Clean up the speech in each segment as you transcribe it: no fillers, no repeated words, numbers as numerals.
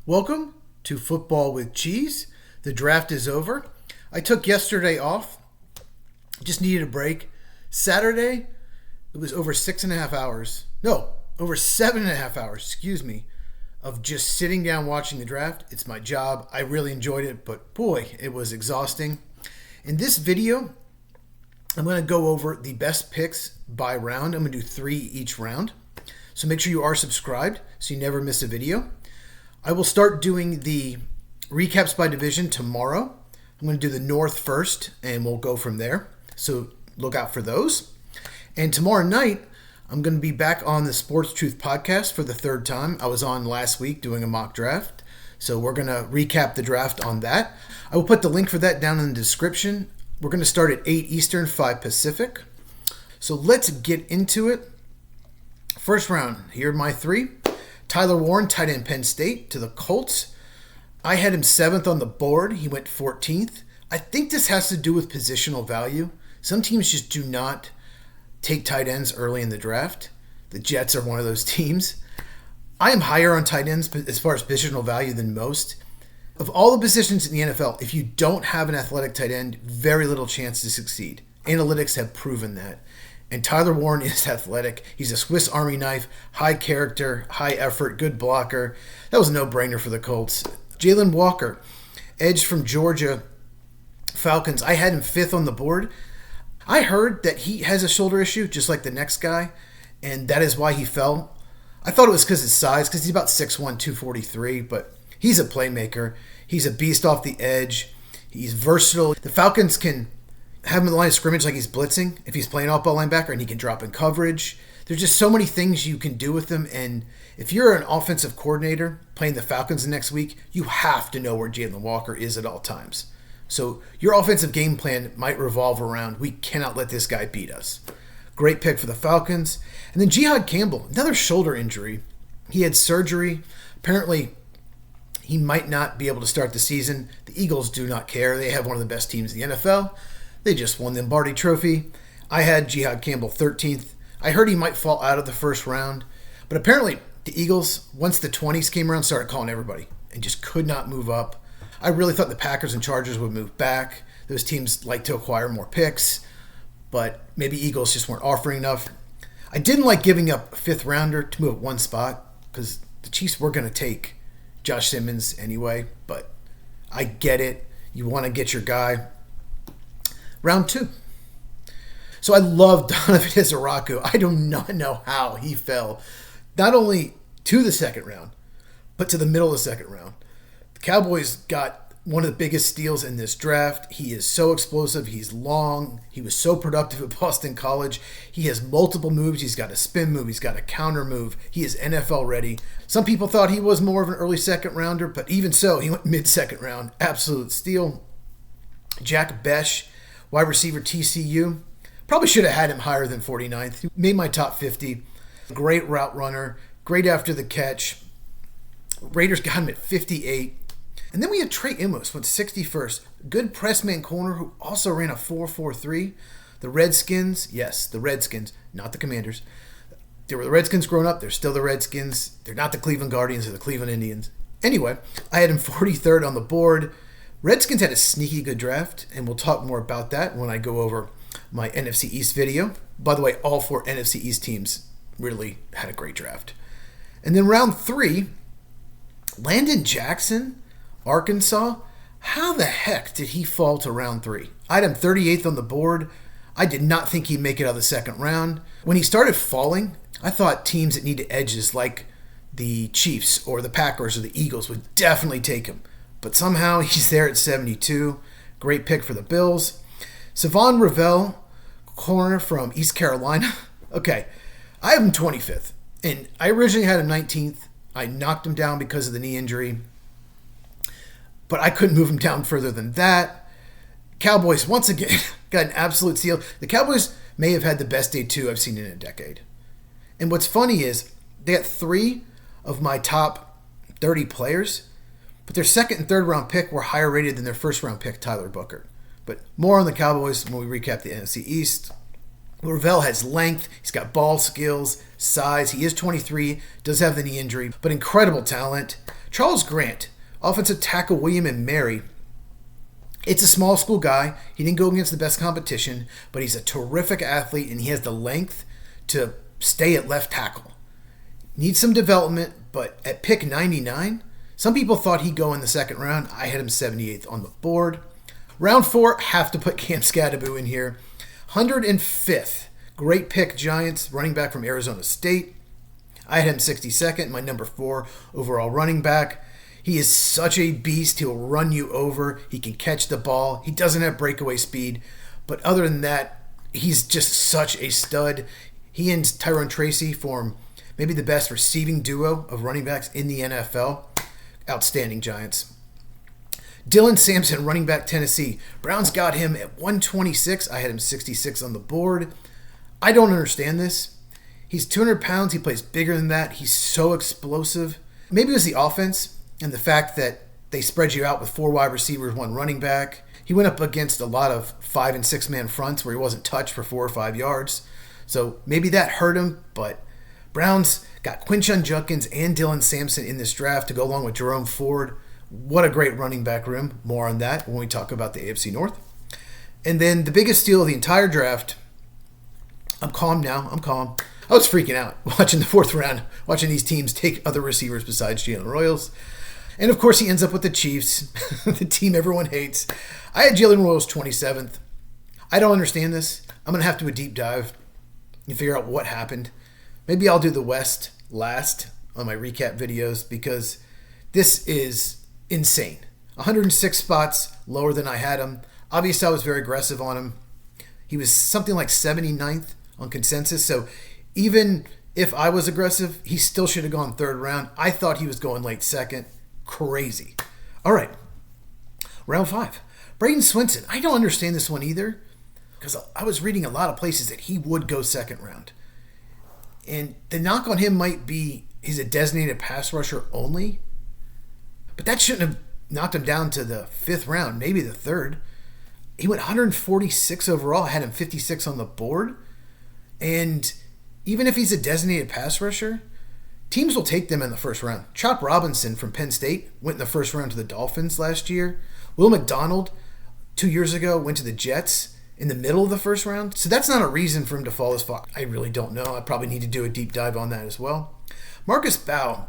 Welcome to Football with Cheese. The draft is over. I took yesterday off. Just needed a break. Saturday, it was over 6.5 hours. No, over 7.5 hours, of just sitting down watching the draft. It's my job. I really enjoyed it, but boy, it was exhausting. In this video, I'm going to go over the best picks by round. I'm going to do 3 each round. So make sure you are subscribed so you never miss a video. I will start doing the recaps by division tomorrow. I'm going to do the North first, and we'll go from there. So look out for those. And tomorrow night, I'm going to be back on the Sports Truth podcast for the 3rd time. I was on last week doing a mock draft. So we're going to recap the draft on that. I will put the link for that down in the description. We're going to start at 8 Eastern, 5 Pacific. So let's get into it. First round, here are my 3. Tyler Warren, tight end, Penn State, to the Colts. I had him 7th on the board. He went 14th. I think this has to do with positional value. Some teams just do not take tight ends early in the draft. The Jets are one of those teams. I am higher on tight ends as far as positional value than most. Of all the positions in the NFL, if you don't have an athletic tight end, very little chance to succeed. Analytics have proven that. And Tyler Warren is athletic. He's a Swiss Army knife, high character, high effort, good blocker. That was a no-brainer for the Colts. Jalen Walker, edge from Georgia Falcons. I had him 5th on the board. I heard that he has a shoulder issue, just like the next guy, and that is why he fell. I thought it was because of his size, because he's about 6'1", 243, but he's a playmaker. He's a beast off the edge. He's versatile. The Falcons can have him in the line of scrimmage like he's blitzing if he's playing off-ball linebacker, and he can drop in coverage. There's just so many things you can do with him, and if you're an offensive coordinator playing the Falcons the next week, you have to know where Jalen Walker is at all times. So your offensive game plan might revolve around, we cannot let this guy beat us. Great pick for the Falcons. And then Jihad Campbell, another shoulder injury. He had surgery. Apparently, he might not be able to start the season. The Eagles do not care. They have one of the best teams in the NFL. They just won the Lombardi Trophy. I had Jihad Campbell 13th. I heard he might fall out of the first round. But apparently, the Eagles, once the 20s came around, started calling everybody and just could not move up. I really thought the Packers and Chargers would move back. Those teams like to acquire more picks, but maybe Eagles just weren't offering enough. I didn't like giving up a 5th rounder to move up one spot because the Chiefs were going to take Josh Simmons anyway, but I get it. You want to get your guy. Round 2. So I love Donovan Izaraku. I do not know how he fell not only to the 2nd round, but to the middle of the 2nd round. The Cowboys got one of the biggest steals in this draft. He is so explosive. He's long. He was so productive at Boston College. He has multiple moves. He's got a spin move. He's got a counter move. He is NFL ready. Some people thought he was more of an early 2nd rounder, but even so, he went mid-2nd round. Absolute steal. Jack Besh, wide receiver, TCU. Probably should have had him higher than 49th. He made my top 50. Great route runner. Great after the catch. Raiders got him at 58. And then we had Trey Amos, went 61st. Good press man corner who also ran a 4.43. The Redskins, yes, the Redskins, not the Commanders. They were the Redskins growing up. They're still the Redskins. They're not the Cleveland Guardians. They're the Cleveland Indians. Anyway, I had him 43rd on the board. Redskins had a sneaky good draft, and we'll talk more about that when I go over my NFC East video. By the way, all 4 NFC East teams really had a great draft. And then round 3, Landon Jackson, Arkansas. How the heck did he fall to round 3? I had him 38th on the board. I did not think he'd make it out of the 2nd round. When he started falling, I thought teams that needed edges like the Chiefs or the Packers or the Eagles would definitely take him. But somehow he's there at 72. Great pick for the Bills. Savon Ravel, corner from East Carolina. Okay, I have him 25th. And I originally had him 19th. I knocked him down because of the knee injury. But I couldn't move him down further than that. Cowboys, once again, got an absolute steal. The Cowboys may have had the best day 2 I've seen in a decade. And what's funny is they got 3 of my top 30 players, but their 2nd and 3rd round pick were higher rated than their 1st round pick, Tyler Booker. But more on the Cowboys when we recap the NFC East. Ravel has length, he's got ball skills, size. He is 23, does have the knee injury, but incredible talent. Charles Grant, offensive tackle William and Mary. It's a small school guy. He didn't go against the best competition, but he's a terrific athlete and he has the length to stay at left tackle. Needs some development, but at pick 99, some people thought he'd go in the second round. I had him 78th on the board. Round 4, have to put Cam Skattebo in here. 105th. Great pick, Giants, running back from Arizona State. I had him 62nd, my number 4 overall running back. He is such a beast. He'll run you over. He can catch the ball. He doesn't have breakaway speed. But other than that, he's just such a stud. He and Tyrone Tracy form maybe the best receiving duo of running backs in the NFL. Outstanding Giants. Dylan Sampson, running back Tennessee. Browns got him at 126. I had him 66 on the board. I don't understand this. He's 200 pounds. He plays bigger than that. He's so explosive. Maybe it was the offense and the fact that they spread you out with 4 wide receivers, 1 running back. He went up against a lot of 5 and 6 man fronts where he wasn't touched for 4 or 5 yards. So maybe that hurt him, but Browns got Quinshon Judkins and Dylan Sampson in this draft to go along with Jerome Ford. What a great running back room. More on that when we talk about the AFC North. And then the biggest steal of the entire draft. I'm calm now. I'm calm. I was freaking out watching the 4th round, watching these teams take other receivers besides Jalen Royals. And of course, he ends up with the Chiefs, the team everyone hates. I had Jalen Royals 27th. I don't understand this. I'm going to have to do a deep dive and figure out what happened. Maybe I'll do the West last on my recap videos because this is insane. 106 spots lower than I had him. Obviously, I was very aggressive on him. He was something like 79th on consensus. So even if I was aggressive, he still should have gone 3rd round. I thought he was going late 2nd. Crazy. All right. Round 5. Braden Swinson. I don't understand this one either because I was reading a lot of places that he would go 2nd round. And the knock on him might be he's a designated pass rusher only. But that shouldn't have knocked him down to the 5th round, maybe the 3rd. He went 146 overall. I had him 56 on the board. And even if he's a designated pass rusher, teams will take them in the 1st round. Chop Robinson from Penn State went in the 1st round to the Dolphins last year. Will McDonald, 2 years ago, went to the Jets in the middle of the 1st round. So that's not a reason for him to fall as far. I really don't know. I probably need to do a deep dive on that as well. Marcus Bow.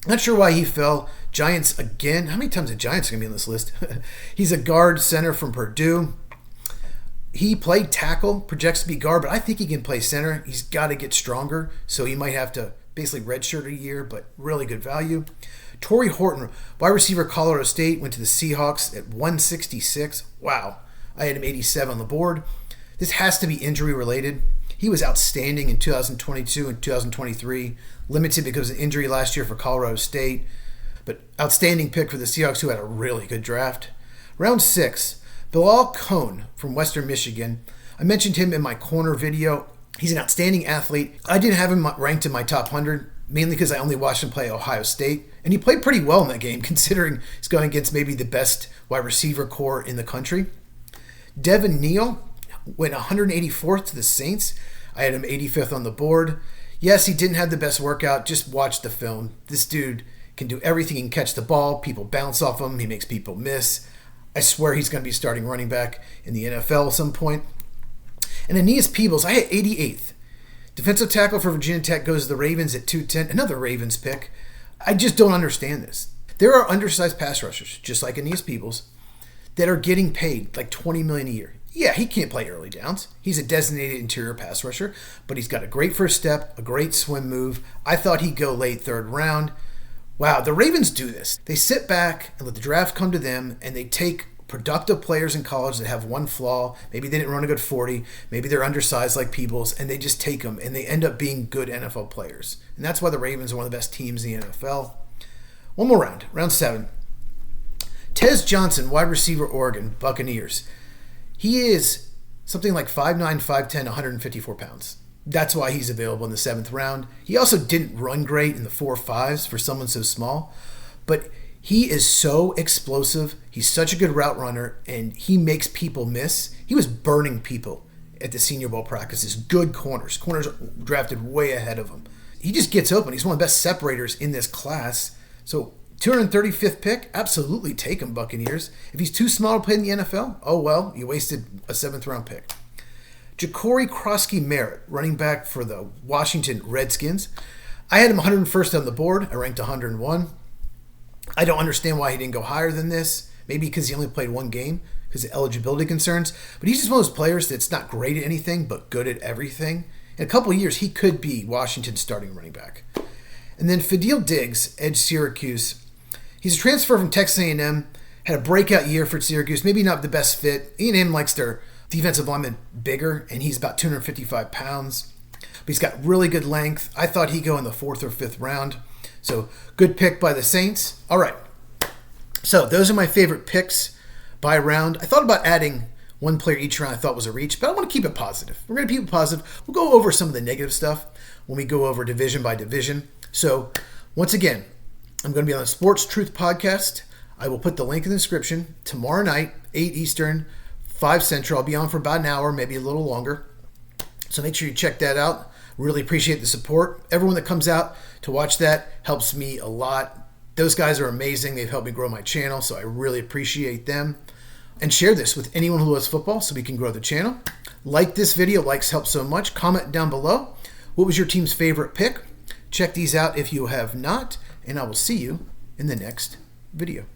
Not sure why he fell. Giants again. How many times are Giants going to be on this list? He's a guard center from Purdue. He played tackle, projects to be guard, but I think he can play center. He's got to get stronger, so he might have to basically redshirt a year, but really good value. Torrey Horton, wide receiver, Colorado State, went to the Seahawks at 166. Wow. I had him 87 on the board. This has to be injury related. He was outstanding in 2022 and 2023, limited because of injury last year for Colorado State, but outstanding pick for the Seahawks, who had a really good draft. Round 6, Bilal Cohn from Western Michigan. I mentioned him in my corner video. He's an outstanding athlete. I didn't have him ranked in my top 100, mainly because I only watched him play Ohio State. And he played pretty well in that game, considering he's going against maybe the best wide receiver core in the country. Devin Neal went 184th to the Saints. I had him 85th on the board. Yes, he didn't have the best workout. Just watch the film. This dude can do everything. He can catch the ball. People bounce off him. He makes people miss. I swear he's going to be starting running back in the NFL at some point. And Aeneas Peebles, I had 88th. Defensive tackle for Virginia Tech goes to the Ravens at 210. Another Ravens pick. I just don't understand this. There are undersized pass rushers, just like Aeneas Peebles, that are getting paid like $20 million a year. Yeah, he can't play early downs. He's a designated interior pass rusher, but he's got a great first step, a great swim move. I thought he'd go late 3rd round. Wow, the Ravens do this. They sit back and let the draft come to them, and they take productive players in college that have one flaw. Maybe they didn't run a good 40. Maybe they're undersized like Peebles, and they just take them, and they end up being good NFL players. And that's why the Ravens are one of the best teams in the NFL. One more round, round 7. Tez Johnson, wide receiver, Oregon, Buccaneers. He is something like 5'9", 5'10", 154 pounds. That's why he's available in the 7th round. He also didn't run great in the 4.5s for someone so small, but he is so explosive. He's such a good route runner, and he makes people miss. He was burning people at the Senior Bowl practices. Good corners. Corners drafted way ahead of him. He just gets open. He's one of the best separators in this class. So 235th pick, absolutely take him, Buccaneers. If he's too small to play in the NFL, oh well, you wasted a 7th round pick. Ja'Cory Krosky-Merritt, running back for the Washington Redskins. I had him 101st on the board. I ranked 101. I don't understand why he didn't go higher than this. Maybe because he only played one game because of eligibility concerns. But he's just one of those players that's not great at anything but good at everything. In a couple of years, he could be Washington's starting running back. And then Fadil Diggs, edge Syracuse. He's a transfer from Texas A&M. Had a breakout year for Syracuse. Maybe not the best fit. A&M likes their defensive lineman bigger, and he's about 255 pounds. But he's got really good length. I thought he'd go in the 4th or 5th round. So good pick by the Saints. All right. So those are my favorite picks by round. I thought about adding one player each round I thought was a reach, but I want to keep it positive. We're going to keep it positive. We'll go over some of the negative stuff when we go over division by division. So once again, I'm going to be on the Sports Truth Podcast. I will put the link in the description. Tomorrow night, 8 Eastern, 5 Central. I'll be on for about an hour, maybe a little longer. So make sure you check that out. Really appreciate the support. Everyone that comes out to watch that helps me a lot. Those guys are amazing. They've helped me grow my channel, so I really appreciate them. And share this with anyone who loves football so we can grow the channel. Like this video. Likes help so much. Comment down below. What was your team's favorite pick? Check these out if you have not, and I will see you in the next video.